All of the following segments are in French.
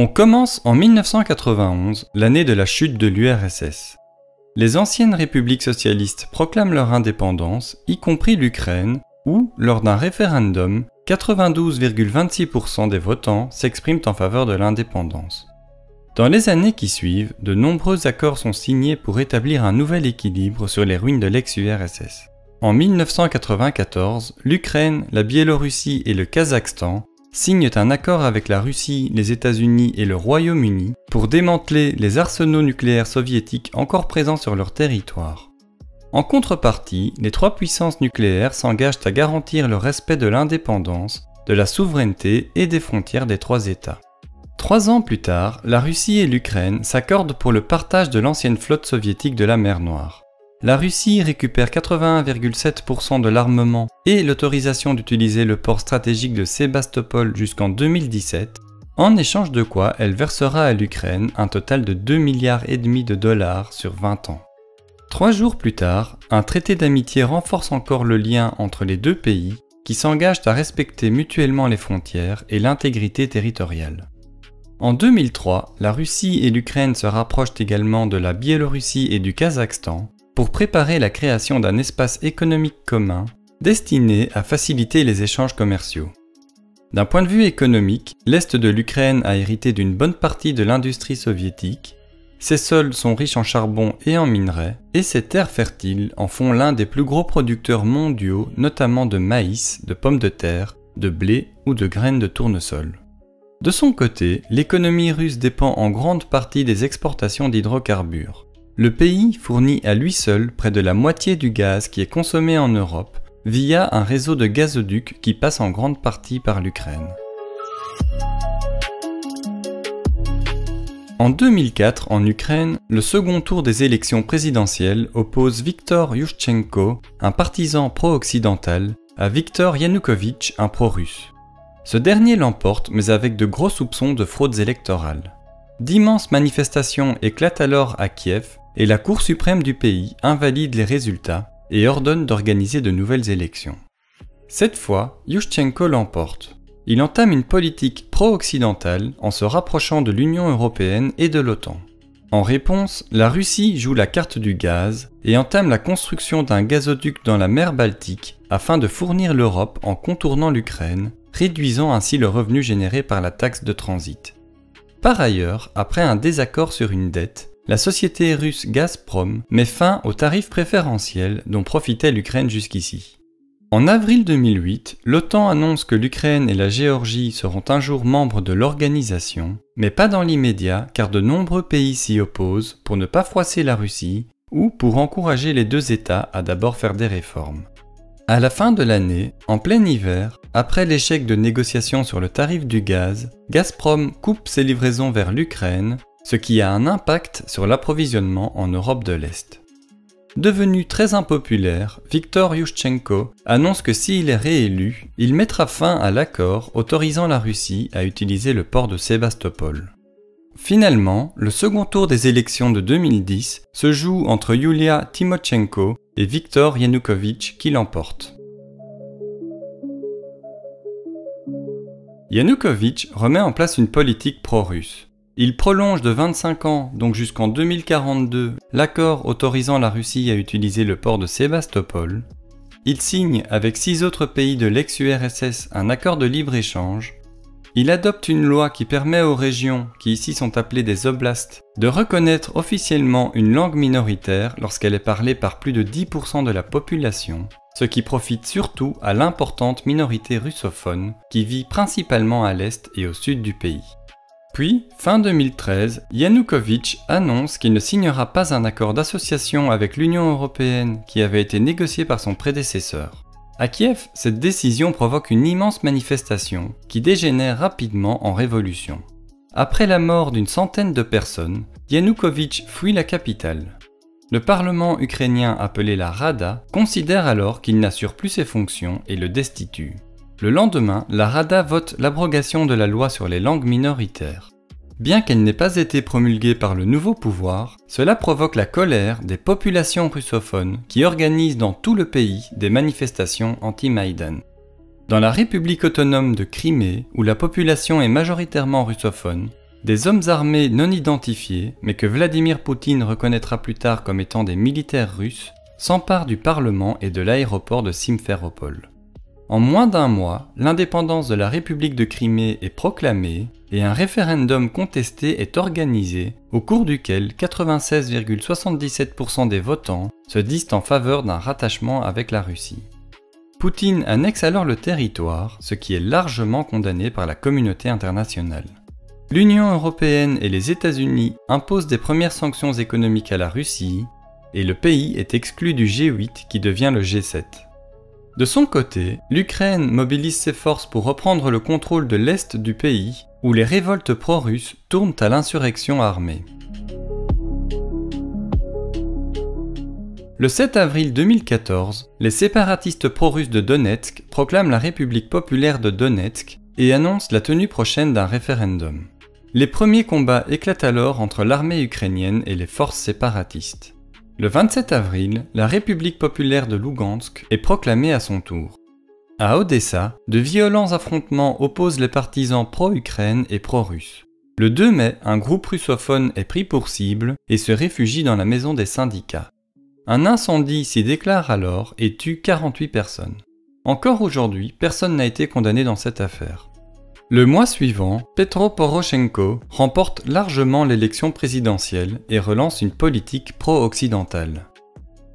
On commence en 1991, l'année de la chute de l'URSS. Les anciennes républiques socialistes proclament leur indépendance, y compris l'Ukraine, où, lors d'un référendum, 92,26% des votants s'expriment en faveur de l'indépendance. Dans les années qui suivent, de nombreux accords sont signés pour établir un nouvel équilibre sur les ruines de l'ex-URSS. En 1994, l'Ukraine, la Biélorussie et le Kazakhstan signent un accord avec la Russie, les États-Unis et le Royaume-Uni pour démanteler les arsenaux nucléaires soviétiques encore présents sur leur territoire. En contrepartie, les trois puissances nucléaires s'engagent à garantir le respect de l'indépendance, de la souveraineté et des frontières des trois États. 3 ans plus tard, la Russie et l'Ukraine s'accordent pour le partage de l'ancienne flotte soviétique de la mer Noire. La Russie récupère 81,7% de l'armement et l'autorisation d'utiliser le port stratégique de Sébastopol jusqu'en 2017, en échange de quoi elle versera à l'Ukraine un total de 2,5 milliards de dollars sur 20 ans. 3 jours plus tard, un traité d'amitié renforce encore le lien entre les deux pays qui s'engagent à respecter mutuellement les frontières et l'intégrité territoriale. En 2003, la Russie et l'Ukraine se rapprochent également de la Biélorussie et du Kazakhstan pour préparer la création d'un espace économique commun destiné à faciliter les échanges commerciaux. D'un point de vue économique, l'Est de l'Ukraine a hérité d'une bonne partie de l'industrie soviétique. Ses sols sont riches en charbon et en minerais, et ses terres fertiles en font l'un des plus gros producteurs mondiaux, notamment de maïs, de pommes de terre, de blé ou de graines de tournesol. De son côté, l'économie russe dépend en grande partie des exportations d'hydrocarbures. Le pays fournit à lui seul près de la moitié du gaz qui est consommé en Europe via un réseau de gazoducs qui passe en grande partie par l'Ukraine. En 2004, en Ukraine, le second tour des élections présidentielles oppose Viktor Yushchenko, un partisan pro-occidental, à Viktor Yanukovych, un pro-russe. Ce dernier l'emporte, mais avec de gros soupçons de fraudes électorales. D'immenses manifestations éclatent alors à Kiev, et la Cour suprême du pays invalide les résultats et ordonne d'organiser de nouvelles élections. Cette fois, Yushchenko l'emporte. Il entame une politique pro-occidentale en se rapprochant de l'Union européenne et de l'OTAN. En réponse, la Russie joue la carte du gaz et entame la construction d'un gazoduc dans la mer Baltique afin de fournir l'Europe en contournant l'Ukraine, réduisant ainsi le revenu généré par la taxe de transit. Par ailleurs, après un désaccord sur une dette, la société russe Gazprom met fin aux tarifs préférentiels dont profitait l'Ukraine jusqu'ici. En avril 2008, l'OTAN annonce que l'Ukraine et la Géorgie seront un jour membres de l'organisation, mais pas dans l'immédiat car de nombreux pays s'y opposent pour ne pas froisser la Russie ou pour encourager les deux États à d'abord faire des réformes. À la fin de l'année, en plein hiver, après l'échec de négociations sur le tarif du gaz, Gazprom coupe ses livraisons vers l'Ukraine, ce qui a un impact sur l'approvisionnement en Europe de l'Est. Devenu très impopulaire, Viktor Yushchenko annonce que s'il est réélu, il mettra fin à l'accord autorisant la Russie à utiliser le port de Sébastopol. Finalement, le second tour des élections de 2010 se joue entre Yulia Tymoshenko et Viktor Yanukovych qui l'emporte. Yanukovych remet en place une politique pro-russe. Il prolonge de 25 ans, donc jusqu'en 2042, l'accord autorisant la Russie à utiliser le port de Sébastopol. Il signe avec 6 autres pays de l'ex-URSS un accord de libre-échange. Il adopte une loi qui permet aux régions, qui ici sont appelées des oblasts, de reconnaître officiellement une langue minoritaire lorsqu'elle est parlée par plus de 10% de la population, ce qui profite surtout à l'importante minorité russophone qui vit principalement à l'est et au sud du pays. Puis, fin 2013, Yanukovych annonce qu'il ne signera pas un accord d'association avec l'Union européenne qui avait été négocié par son prédécesseur. À Kiev, cette décision provoque une immense manifestation qui dégénère rapidement en révolution. Après la mort d'une centaine de personnes, Yanukovych fuit la capitale. Le parlement ukrainien appelé la Rada considère alors qu'il n'assure plus ses fonctions et le destitue. Le lendemain, la Rada vote l'abrogation de la loi sur les langues minoritaires. Bien qu'elle n'ait pas été promulguée par le nouveau pouvoir, cela provoque la colère des populations russophones qui organisent dans tout le pays des manifestations anti-Maïdan. Dans la République autonome de Crimée, où la population est majoritairement russophone, Des hommes armés non identifiés, mais que Vladimir Poutine reconnaîtra plus tard comme étant des militaires russes, s'emparent du Parlement et de l'aéroport de Simferopol. En moins d'un mois, l'indépendance de la République de Crimée est proclamée et un référendum contesté est organisé, au cours duquel 96,77% des votants se disent en faveur d'un rattachement avec la Russie. Poutine annexe alors le territoire, ce qui est largement condamné par la communauté internationale. L'Union européenne et les États-Unis imposent des premières sanctions économiques à la Russie, et le pays est exclu du G8 qui devient le G7. De son côté, l'Ukraine mobilise ses forces pour reprendre le contrôle de l'est du pays, où les révoltes pro-russes tournent à l'insurrection armée. Le 7 avril 2014, les séparatistes pro-russes de Donetsk proclament la République populaire de Donetsk et annoncent la tenue prochaine d'un référendum. Les premiers combats éclatent alors entre l'armée ukrainienne et les forces séparatistes. Le 27 avril, la République populaire de Lougansk est proclamée à son tour. À Odessa, de violents affrontements opposent les partisans pro-Ukraine et pro-russes. Le 2 mai, un groupe russophone est pris pour cible et se réfugie dans la maison des syndicats. Un incendie s'y déclare alors et tue 48 personnes. Encore aujourd'hui, personne n'a été condamné dans cette affaire. Le mois suivant, Petro Poroshenko remporte largement l'élection présidentielle et relance une politique pro-occidentale.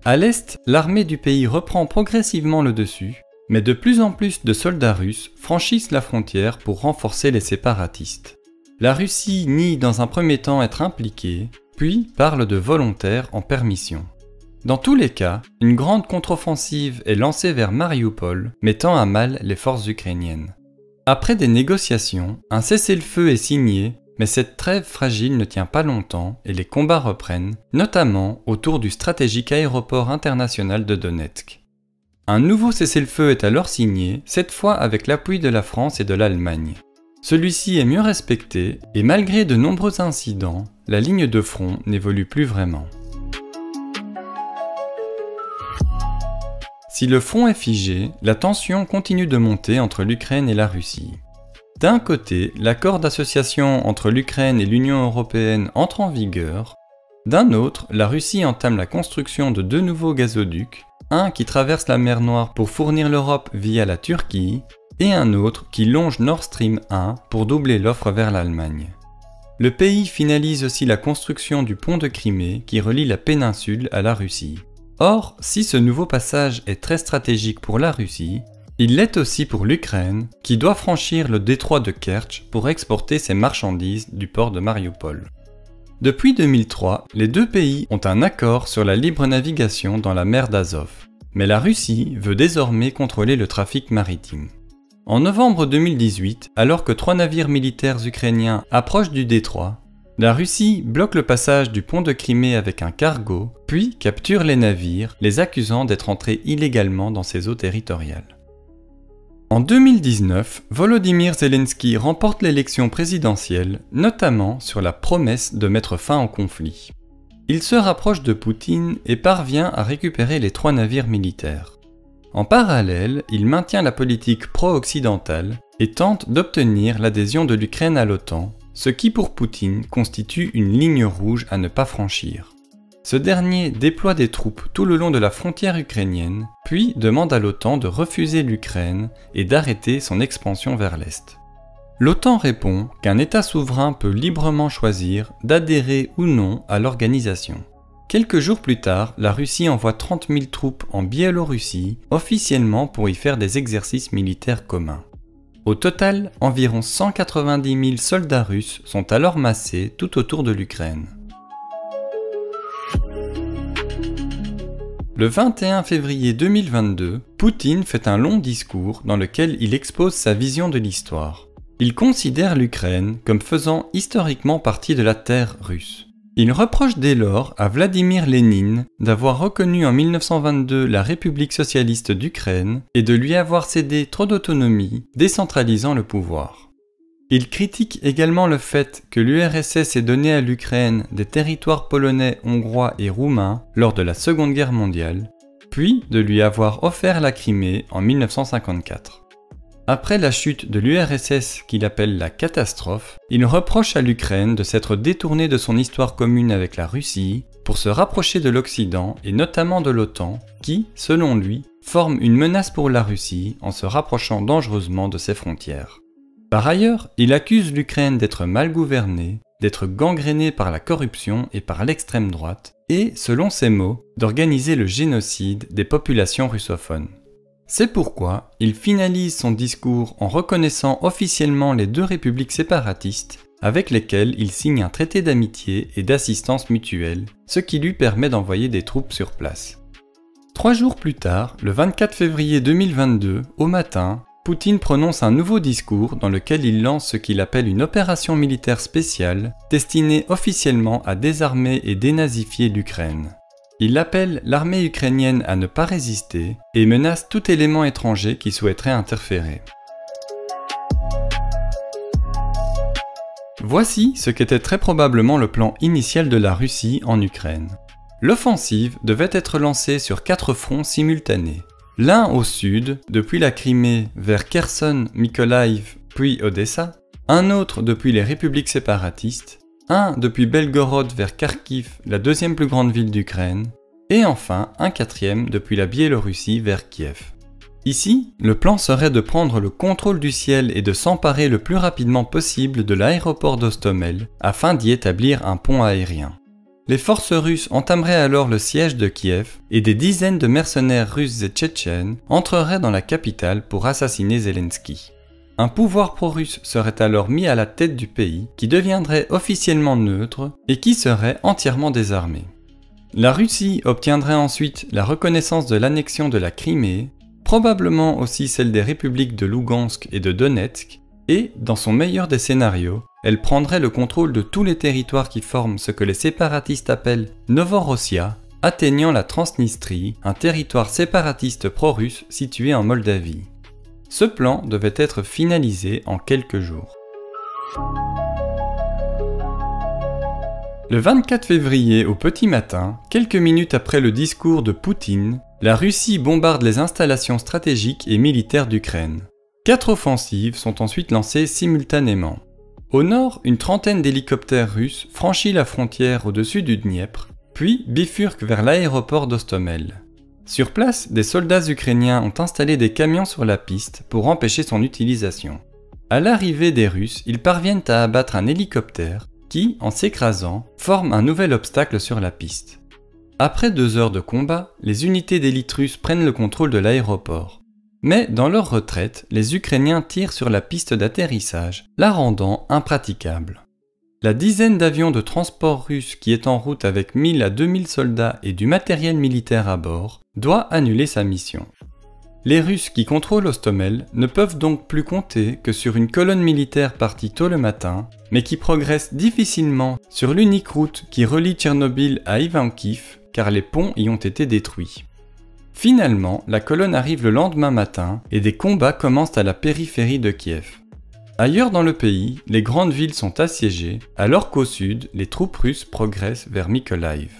À l'est, l'armée du pays reprend progressivement le dessus, mais de plus en plus de soldats russes franchissent la frontière pour renforcer les séparatistes. La Russie nie dans un premier temps être impliquée, puis parle de volontaires en permission. Dans tous les cas, une grande contre-offensive est lancée vers Mariupol, mettant à mal les forces ukrainiennes. Après des négociations, un cessez-le-feu est signé, mais cette trêve fragile ne tient pas longtemps et les combats reprennent, notamment autour du stratégique aéroport international de Donetsk. Un nouveau cessez-le-feu est alors signé, cette fois avec l'appui de la France et de l'Allemagne. Celui-ci est mieux respecté et malgré de nombreux incidents, la ligne de front n'évolue plus vraiment. Si le front est figé, la tension continue de monter entre l'Ukraine et la Russie. D'un côté, l'accord d'association entre l'Ukraine et l'Union européenne entre en vigueur. D'un autre, la Russie entame la construction de 2 nouveaux gazoducs, un qui traverse la mer Noire pour fournir l'Europe via la Turquie, et un autre qui longe Nord Stream 1 pour doubler l'offre vers l'Allemagne. Le pays finalise aussi la construction du pont de Crimée qui relie la péninsule à la Russie. Or, si ce nouveau passage est très stratégique pour la Russie, il l'est aussi pour l'Ukraine, qui doit franchir le détroit de Kertch pour exporter ses marchandises du port de Mariupol. Depuis 2003, les deux pays ont un accord sur la libre navigation dans la mer d'Azov, mais la Russie veut désormais contrôler le trafic maritime. En novembre 2018, alors que 3 navires militaires ukrainiens approchent du détroit, la Russie bloque le passage du pont de Crimée avec un cargo, puis capture les navires, les accusant d'être entrés illégalement dans ses eaux territoriales. En 2019, Volodymyr Zelensky remporte l'élection présidentielle, notamment sur la promesse de mettre fin au conflit. Il se rapproche de Poutine et parvient à récupérer les 3 navires militaires. En parallèle, il maintient la politique pro-occidentale et tente d'obtenir l'adhésion de l'Ukraine à l'OTAN, ce qui pour Poutine constitue une ligne rouge à ne pas franchir. Ce dernier déploie des troupes tout le long de la frontière ukrainienne, puis demande à l'OTAN de refuser l'Ukraine et d'arrêter son expansion vers l'Est. L'OTAN répond qu'un État souverain peut librement choisir d'adhérer ou non à l'organisation. Quelques jours plus tard, la Russie envoie 30 000 troupes en Biélorussie, officiellement pour y faire des exercices militaires communs. Au total, environ 190 000 soldats russes sont alors massés tout autour de l'Ukraine. Le 21 février 2022, Poutine fait un long discours dans lequel il expose sa vision de l'histoire. Il considère l'Ukraine comme faisant historiquement partie de la terre russe. Il reproche dès lors à Vladimir Lénine d'avoir reconnu en 1922 la République socialiste d'Ukraine et de lui avoir cédé trop d'autonomie, décentralisant le pouvoir. Il critique également le fait que l'URSS ait donné à l'Ukraine des territoires polonais, hongrois et roumains lors de la Seconde Guerre mondiale, puis de lui avoir offert la Crimée en 1954. Après la chute de l'URSS qu'il appelle la catastrophe, il reproche à l'Ukraine de s'être détournée de son histoire commune avec la Russie pour se rapprocher de l'Occident et notamment de l'OTAN qui, selon lui, forme une menace pour la Russie en se rapprochant dangereusement de ses frontières. Par ailleurs, il accuse l'Ukraine d'être mal gouvernée, d'être gangrénée par la corruption et par l'extrême droite et, selon ses mots, d'organiser le génocide des populations russophones. C'est pourquoi il finalise son discours en reconnaissant officiellement les deux républiques séparatistes avec lesquelles il signe un traité d'amitié et d'assistance mutuelle, ce qui lui permet d'envoyer des troupes sur place. 3 jours plus tard, le 24 février 2022, au matin, Poutine prononce un nouveau discours dans lequel il lance ce qu'il appelle une opération militaire spéciale destinée officiellement à désarmer et dénazifier l'Ukraine. Il appelle l'armée ukrainienne à ne pas résister et menace tout élément étranger qui souhaiterait interférer. Voici ce qu'était très probablement le plan initial de la Russie en Ukraine. L'offensive devait être lancée sur 4 fronts simultanés. L'un au sud, depuis la Crimée vers Kherson, Mykolaïv, puis Odessa, un autre depuis les républiques séparatistes, un depuis Belgorod vers Kharkiv, la deuxième plus grande ville d'Ukraine, et enfin un quatrième depuis la Biélorussie vers Kiev. Ici, le plan serait de prendre le contrôle du ciel et de s'emparer le plus rapidement possible de l'aéroport d'Hostomel afin d'y établir un pont aérien. Les forces russes entameraient alors le siège de Kiev et des dizaines de mercenaires russes et tchétchènes entreraient dans la capitale pour assassiner Zelensky. Un pouvoir pro-russe serait alors mis à la tête du pays qui deviendrait officiellement neutre et qui serait entièrement désarmé. La Russie obtiendrait ensuite la reconnaissance de l'annexion de la Crimée, probablement aussi celle des républiques de Lougansk et de Donetsk, et, dans son meilleur des scénarios, elle prendrait le contrôle de tous les territoires qui forment ce que les séparatistes appellent Novorossia, atteignant la Transnistrie, un territoire séparatiste pro-russe situé en Moldavie. Ce plan devait être finalisé en quelques jours. Le 24 février au petit matin, quelques minutes après le discours de Poutine, la Russie bombarde les installations stratégiques et militaires d'Ukraine. 4 offensives sont ensuite lancées simultanément. Au nord, une trentaine d'hélicoptères russes franchit la frontière au-dessus du Dniepr, puis bifurquent vers l'aéroport d'Hostomel. Sur place, des soldats ukrainiens ont installé des camions sur la piste pour empêcher son utilisation. À l'arrivée des Russes, ils parviennent à abattre un hélicoptère qui, en s'écrasant, forme un nouvel obstacle sur la piste. Après 2 heures de combat, les unités d'élite russes prennent le contrôle de l'aéroport. Mais dans leur retraite, les Ukrainiens tirent sur la piste d'atterrissage, la rendant impraticable. La dizaine d'avions de transport russes qui est en route avec 1000 à 2000 soldats et du matériel militaire à bord doit annuler sa mission. Les Russes qui contrôlent Hostomel ne peuvent donc plus compter que sur une colonne militaire partie tôt le matin, mais qui progresse difficilement sur l'unique route qui relie Tchernobyl à Ivankiv, car les ponts y ont été détruits. Finalement, la colonne arrive le lendemain matin et des combats commencent à la périphérie de Kiev. Ailleurs dans le pays, les grandes villes sont assiégées, alors qu'au sud, les troupes russes progressent vers Mykolaïv.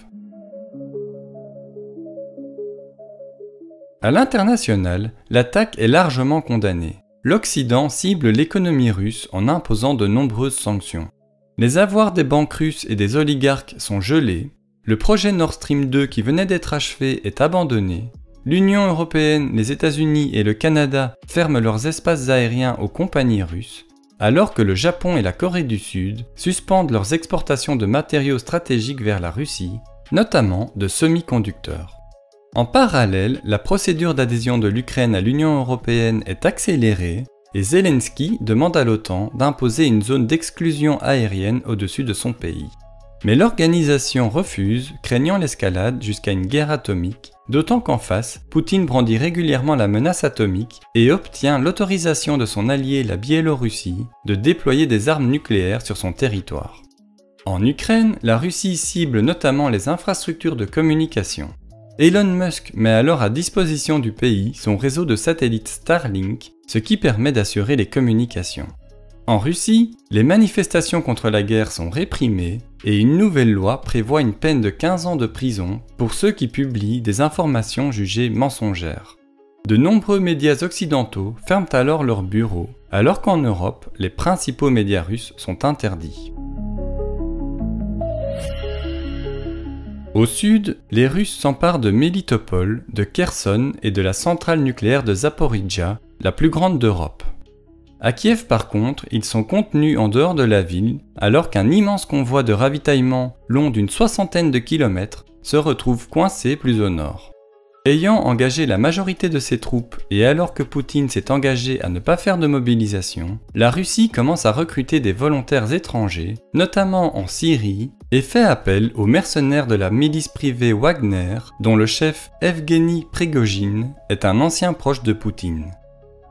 À l'international, l'attaque est largement condamnée. L'Occident cible l'économie russe en imposant de nombreuses sanctions. Les avoirs des banques russes et des oligarques sont gelés, le projet Nord Stream 2 qui venait d'être achevé est abandonné, l'Union européenne, les États-Unis et le Canada ferment leurs espaces aériens aux compagnies russes, alors que le Japon et la Corée du Sud suspendent leurs exportations de matériaux stratégiques vers la Russie, notamment de semi-conducteurs. En parallèle, la procédure d'adhésion de l'Ukraine à l'Union européenne est accélérée et Zelensky demande à l'OTAN d'imposer une zone d'exclusion aérienne au-dessus de son pays. Mais l'organisation refuse, craignant l'escalade jusqu'à une guerre atomique, d'autant qu'en face, Poutine brandit régulièrement la menace atomique et obtient l'autorisation de son allié la Biélorussie de déployer des armes nucléaires sur son territoire. En Ukraine, la Russie cible notamment les infrastructures de communication. Elon Musk met alors à disposition du pays son réseau de satellites Starlink, ce qui permet d'assurer les communications. En Russie, les manifestations contre la guerre sont réprimées et une nouvelle loi prévoit une peine de 15 ans de prison pour ceux qui publient des informations jugées mensongères. De nombreux médias occidentaux ferment alors leurs bureaux, alors qu'en Europe, les principaux médias russes sont interdits. Au sud, les Russes s'emparent de Mélitopol, de Kherson et de la centrale nucléaire de Zaporijjia, la plus grande d'Europe. À Kiev par contre, ils sont contenus en dehors de la ville, alors qu'un immense convoi de ravitaillement long d'une 60aine de kilomètres se retrouve coincé plus au nord. Ayant engagé la majorité de ses troupes et alors que Poutine s'est engagé à ne pas faire de mobilisation, la Russie commence à recruter des volontaires étrangers, notamment en Syrie, et fait appel aux mercenaires de la milice privée Wagner, dont le chef Evgeny Prigojine est un ancien proche de Poutine.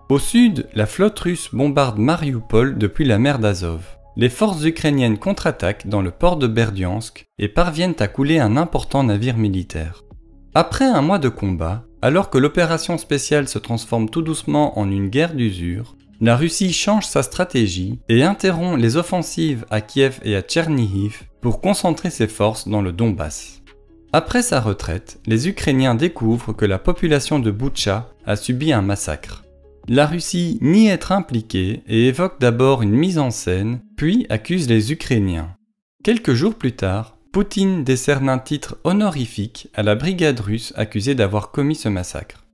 Au sud, la flotte russe bombarde Mariupol depuis la mer d'Azov. Les forces ukrainiennes contre-attaquent dans le port de Berdiansk et parviennent à couler un important navire militaire. Après un mois de combat, alors que l'opération spéciale se transforme tout doucement en une guerre d'usure, la Russie change sa stratégie et interrompt les offensives à Kiev et à Tchernihiv pour concentrer ses forces dans le Donbass. Après sa retraite, les Ukrainiens découvrent que la population de Boutcha a subi un massacre. La Russie nie être impliquée et évoque d'abord une mise en scène, puis accuse les Ukrainiens. Quelques jours plus tard, Poutine décerne un titre honorifique à la brigade russe accusée d'avoir commis ce massacre.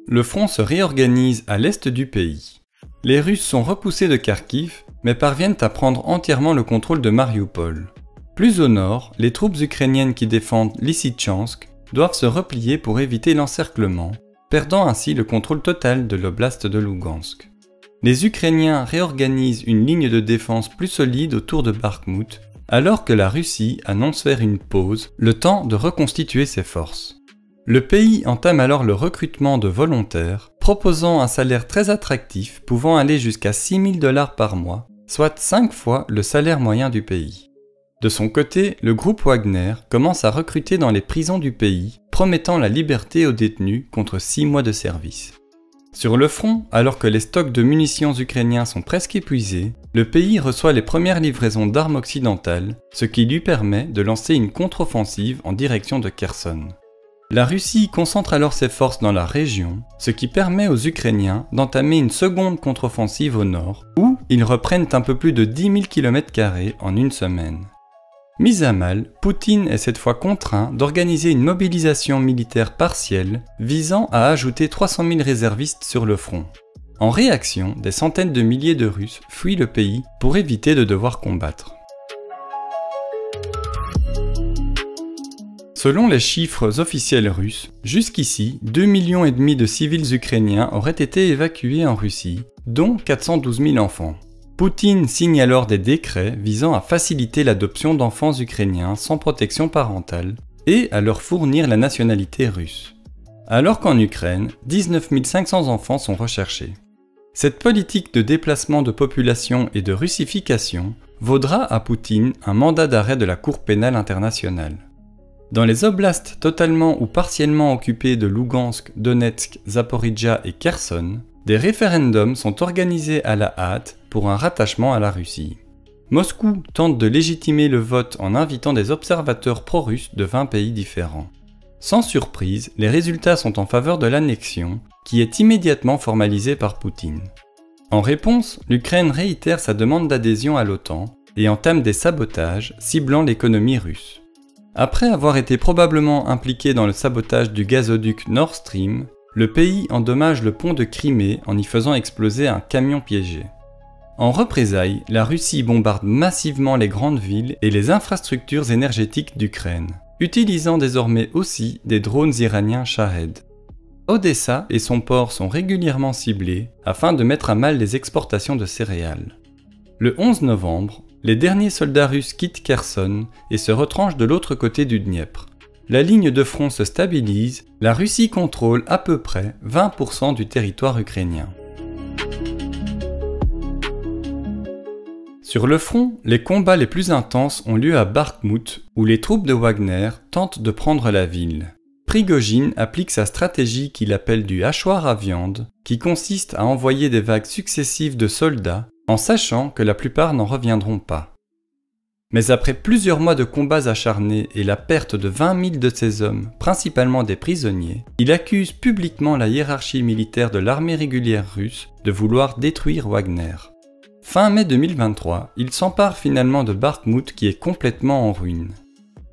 Le front se réorganise à l'est du pays. Les Russes sont repoussés de Kharkiv, mais parviennent à prendre entièrement le contrôle de Mariupol. Plus au nord, les troupes ukrainiennes qui défendent Lysychansk doivent se replier pour éviter l'encerclement, perdant ainsi le contrôle total de l'oblast de Lugansk. Les Ukrainiens réorganisent une ligne de défense plus solide autour de Bakhmout, alors que la Russie annonce faire une pause, le temps de reconstituer ses forces. Le pays entame alors le recrutement de volontaires, proposant un salaire très attractif pouvant aller jusqu'à 6 000 $ par mois, soit 5 fois le salaire moyen du pays. De son côté, le groupe Wagner commence à recruter dans les prisons du pays, promettant la liberté aux détenus contre 6 mois de service. Sur le front, alors que les stocks de munitions ukrainiens sont presque épuisés, le pays reçoit les premières livraisons d'armes occidentales, ce qui lui permet de lancer une contre-offensive en direction de Kherson. La Russie concentre alors ses forces dans la région, ce qui permet aux Ukrainiens d'entamer une seconde contre-offensive au nord, où ils reprennent un peu plus de 10 000 km² en une semaine. Mis à mal, Poutine est cette fois contraint d'organiser une mobilisation militaire partielle visant à ajouter 300 000 réservistes sur le front. En réaction, des centaines de milliers de Russes fuient le pays pour éviter de devoir combattre. Selon les chiffres officiels russes, jusqu'ici, 2,5 millions de civils ukrainiens auraient été évacués en Russie, dont 412 000 enfants. Poutine signe alors des décrets visant à faciliter l'adoption d'enfants ukrainiens sans protection parentale et à leur fournir la nationalité russe. Alors qu'en Ukraine, 19 500 enfants sont recherchés. Cette politique de déplacement de population et de russification vaudra à Poutine un mandat d'arrêt de la Cour pénale internationale. Dans les oblasts totalement ou partiellement occupés de Lugansk, Donetsk, Zaporijjia et Kherson, des référendums sont organisés à la hâte pour un rattachement à la Russie. Moscou tente de légitimer le vote en invitant des observateurs pro-russes de 20 pays différents. Sans surprise, les résultats sont en faveur de l'annexion, qui est immédiatement formalisée par Poutine. En réponse, l'Ukraine réitère sa demande d'adhésion à l'OTAN et entame des sabotages ciblant l'économie russe. Après avoir été probablement impliqué dans le sabotage du gazoduc Nord Stream, le pays endommage le pont de Crimée en y faisant exploser un camion piégé. En représailles, la Russie bombarde massivement les grandes villes et les infrastructures énergétiques d'Ukraine, utilisant désormais aussi des drones iraniens Shahed. Odessa et son port sont régulièrement ciblés afin de mettre à mal les exportations de céréales. Le 11 novembre, les derniers soldats russes quittent Kherson et se retranchent de l'autre côté du Dniepr. La ligne de front se stabilise, la Russie contrôle à peu près 20% du territoire ukrainien. Sur le front, les combats les plus intenses ont lieu à Bakhmout, où les troupes de Wagner tentent de prendre la ville. Prigojine applique sa stratégie qu'il appelle du hachoir à viande, qui consiste à envoyer des vagues successives de soldats, en sachant que la plupart n'en reviendront pas. Mais après plusieurs mois de combats acharnés et la perte de 20 000 de ses hommes, principalement des prisonniers, il accuse publiquement la hiérarchie militaire de l'armée régulière russe de vouloir détruire Wagner. Fin mai 2023, il s'empare finalement de Bakhmout qui est complètement en ruine.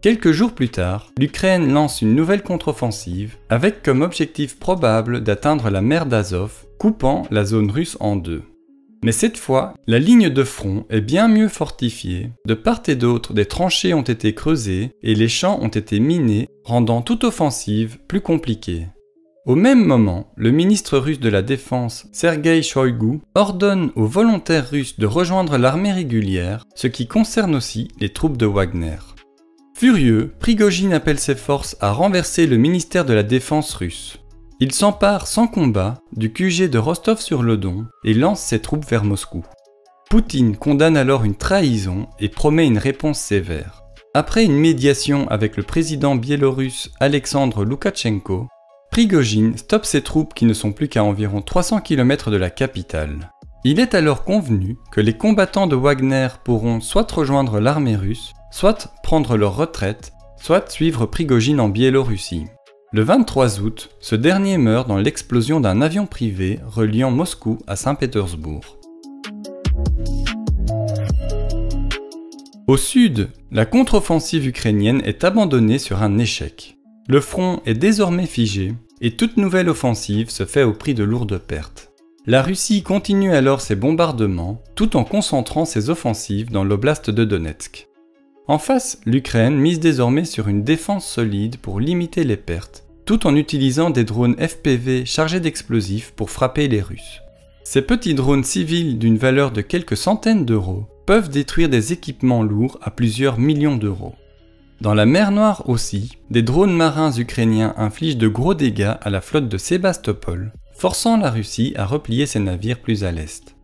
Quelques jours plus tard, l'Ukraine lance une nouvelle contre-offensive avec comme objectif probable d'atteindre la mer d'Azov, coupant la zone russe en deux. Mais cette fois, la ligne de front est bien mieux fortifiée, de part et d'autre des tranchées ont été creusées et les champs ont été minés, rendant toute offensive plus compliquée. Au même moment, le ministre russe de la Défense, Sergei Shoigu, ordonne aux volontaires russes de rejoindre l'armée régulière, ce qui concerne aussi les troupes de Wagner. Furieux, Prigojine appelle ses forces à renverser le ministère de la Défense russe. Il s'empare sans combat du QG de Rostov-sur-le-Don et lance ses troupes vers Moscou. Poutine condamne alors une trahison et promet une réponse sévère. Après une médiation avec le président biélorusse Alexandre Loukachenko, Prigojine stoppe ses troupes qui ne sont plus qu'à environ 300 km de la capitale. Il est alors convenu que les combattants de Wagner pourront soit rejoindre l'armée russe, soit prendre leur retraite, soit suivre Prigojine en Biélorussie. Le 23 août, ce dernier meurt dans l'explosion d'un avion privé reliant Moscou à Saint-Pétersbourg. Au sud, la contre-offensive ukrainienne est abandonnée sur un échec. Le front est désormais figé et toute nouvelle offensive se fait au prix de lourdes pertes. La Russie continue alors ses bombardements tout en concentrant ses offensives dans l'oblast de Donetsk. En face, l'Ukraine mise désormais sur une défense solide pour limiter les pertes, tout en utilisant des drones FPV chargés d'explosifs pour frapper les Russes. Ces petits drones civils d'une valeur de quelques centaines d'euros peuvent détruire des équipements lourds à plusieurs millions d'euros. Dans la mer Noire aussi, des drones marins ukrainiens infligent de gros dégâts à la flotte de Sébastopol, forçant la Russie à replier ses navires plus à l'est.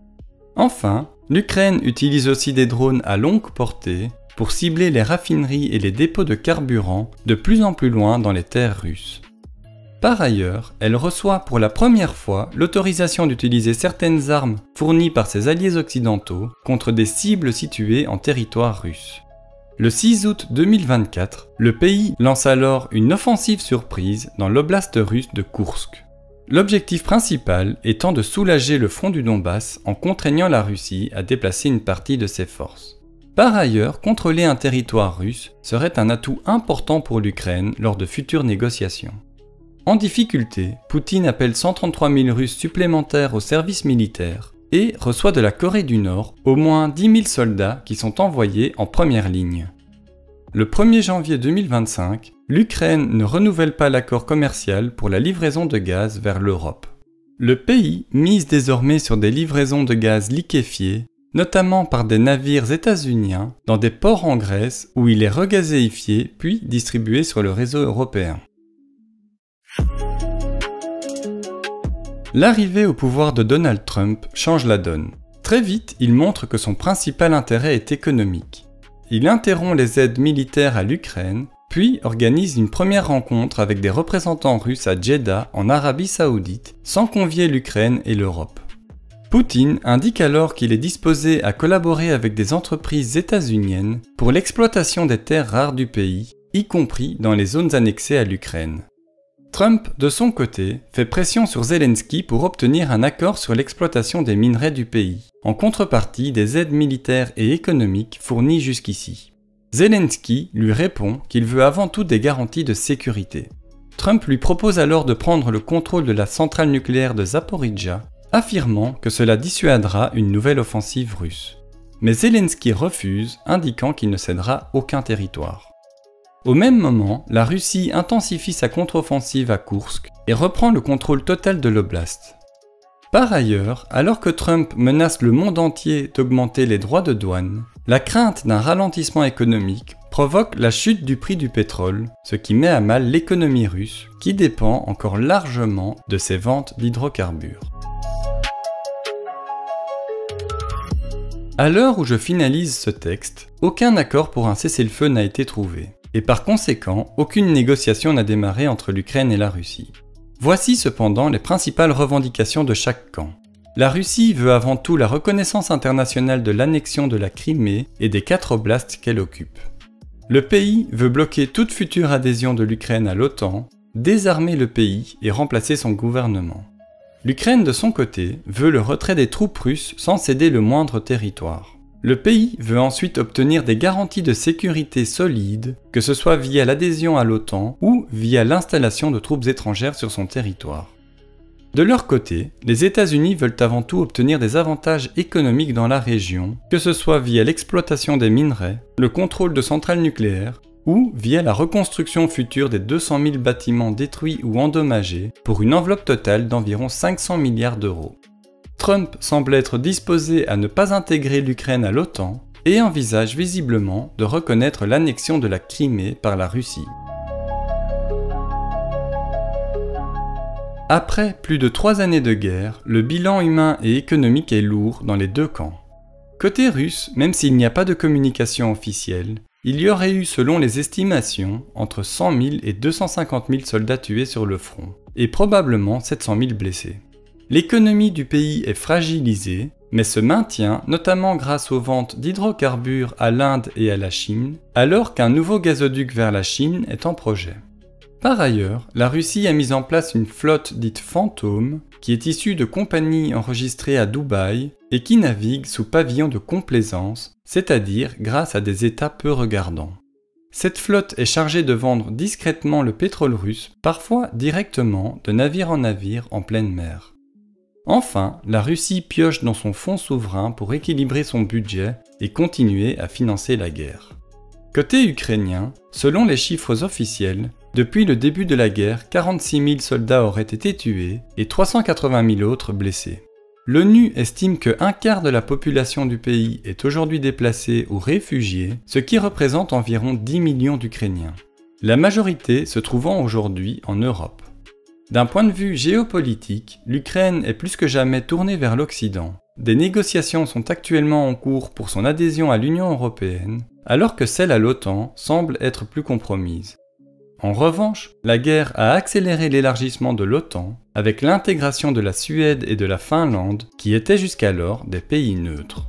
Enfin, l'Ukraine utilise aussi des drones à longue portée pour cibler les raffineries et les dépôts de carburant de plus en plus loin dans les terres russes. Par ailleurs, elle reçoit pour la première fois l'autorisation d'utiliser certaines armes fournies par ses alliés occidentaux contre des cibles situées en territoire russe. Le 6 août 2024, le pays lance alors une offensive surprise dans l'oblast russe de Koursk. L'objectif principal étant de soulager le front du Donbass en contraignant la Russie à déplacer une partie de ses forces. Par ailleurs, contrôler un territoire russe serait un atout important pour l'Ukraine lors de futures négociations. En difficulté, Poutine appelle 133 000 Russes supplémentaires au service militaire et reçoit de la Corée du Nord au moins 10 000 soldats qui sont envoyés en première ligne. Le 1er janvier 2025, l'Ukraine ne renouvelle pas l'accord commercial pour la livraison de gaz vers l'Europe. Le pays mise désormais sur des livraisons de gaz liquéfié, notamment par des navires états-uniens dans des ports en Grèce où il est regazéifié puis distribué sur le réseau européen. L'arrivée au pouvoir de Donald Trump change la donne. Très vite, il montre que son principal intérêt est économique. Il interrompt les aides militaires à l'Ukraine, puis organise une première rencontre avec des représentants russes à Jeddah en Arabie Saoudite, sans convier l'Ukraine et l'Europe. Poutine indique alors qu'il est disposé à collaborer avec des entreprises états-uniennes pour l'exploitation des terres rares du pays, y compris dans les zones annexées à l'Ukraine. Trump, de son côté, fait pression sur Zelensky pour obtenir un accord sur l'exploitation des minerais du pays, en contrepartie des aides militaires et économiques fournies jusqu'ici. Zelensky lui répond qu'il veut avant tout des garanties de sécurité. Trump lui propose alors de prendre le contrôle de la centrale nucléaire de Zaporijjia, affirmant que cela dissuadera une nouvelle offensive russe. Mais Zelensky refuse, indiquant qu'il ne cédera aucun territoire. Au même moment, la Russie intensifie sa contre-offensive à Koursk et reprend le contrôle total de l'oblast. Par ailleurs, alors que Trump menace le monde entier d'augmenter les droits de douane, la crainte d'un ralentissement économique provoque la chute du prix du pétrole, ce qui met à mal l'économie russe, qui dépend encore largement de ses ventes d'hydrocarbures. À l'heure où je finalise ce texte, aucun accord pour un cessez-le-feu n'a été trouvé, et par conséquent, aucune négociation n'a démarré entre l'Ukraine et la Russie. Voici cependant les principales revendications de chaque camp. La Russie veut avant tout la reconnaissance internationale de l'annexion de la Crimée et des 4 oblasts qu'elle occupe. Le pays veut bloquer toute future adhésion de l'Ukraine à l'OTAN, désarmer le pays et remplacer son gouvernement. L'Ukraine, de son côté, veut le retrait des troupes russes sans céder le moindre territoire. Le pays veut ensuite obtenir des garanties de sécurité solides, que ce soit via l'adhésion à l'OTAN ou via l'installation de troupes étrangères sur son territoire. De leur côté, les États-Unis veulent avant tout obtenir des avantages économiques dans la région, que ce soit via l'exploitation des minerais, le contrôle de centrales nucléaires, ou via la reconstruction future des 200 000 bâtiments détruits ou endommagés pour une enveloppe totale d'environ 500 milliards d'euros. Trump semble être disposé à ne pas intégrer l'Ukraine à l'OTAN et envisage visiblement de reconnaître l'annexion de la Crimée par la Russie. Après plus de 3 années de guerre, le bilan humain et économique est lourd dans les deux camps. Côté russe, même s'il n'y a pas de communication officielle, il y aurait eu selon les estimations entre 100 000 et 250 000 soldats tués sur le front, et probablement 700 000 blessés. L'économie du pays est fragilisée, mais se maintient notamment grâce aux ventes d'hydrocarbures à l'Inde et à la Chine, alors qu'un nouveau gazoduc vers la Chine est en projet. Par ailleurs, la Russie a mis en place une flotte dite fantôme, qui est issue de compagnies enregistrées à Dubaï et qui navigue sous pavillon de complaisance, c'est-à-dire grâce à des États peu regardants. Cette flotte est chargée de vendre discrètement le pétrole russe, parfois directement de navire en pleine mer. Enfin, la Russie pioche dans son fonds souverain pour équilibrer son budget et continuer à financer la guerre. Côté ukrainien, selon les chiffres officiels, depuis le début de la guerre, 46 000 soldats auraient été tués et 380 000 autres blessés. L'ONU estime que 1/4 de la population du pays est aujourd'hui déplacée ou réfugiée, ce qui représente environ 10 millions d'Ukrainiens. La majorité se trouvant aujourd'hui en Europe. D'un point de vue géopolitique, l'Ukraine est plus que jamais tournée vers l'Occident. Des négociations sont actuellement en cours pour son adhésion à l'Union européenne, alors que celle à l'OTAN semble être plus compromise. En revanche, la guerre a accéléré l'élargissement de l'OTAN avec l'intégration de la Suède et de la Finlande qui étaient jusqu'alors des pays neutres.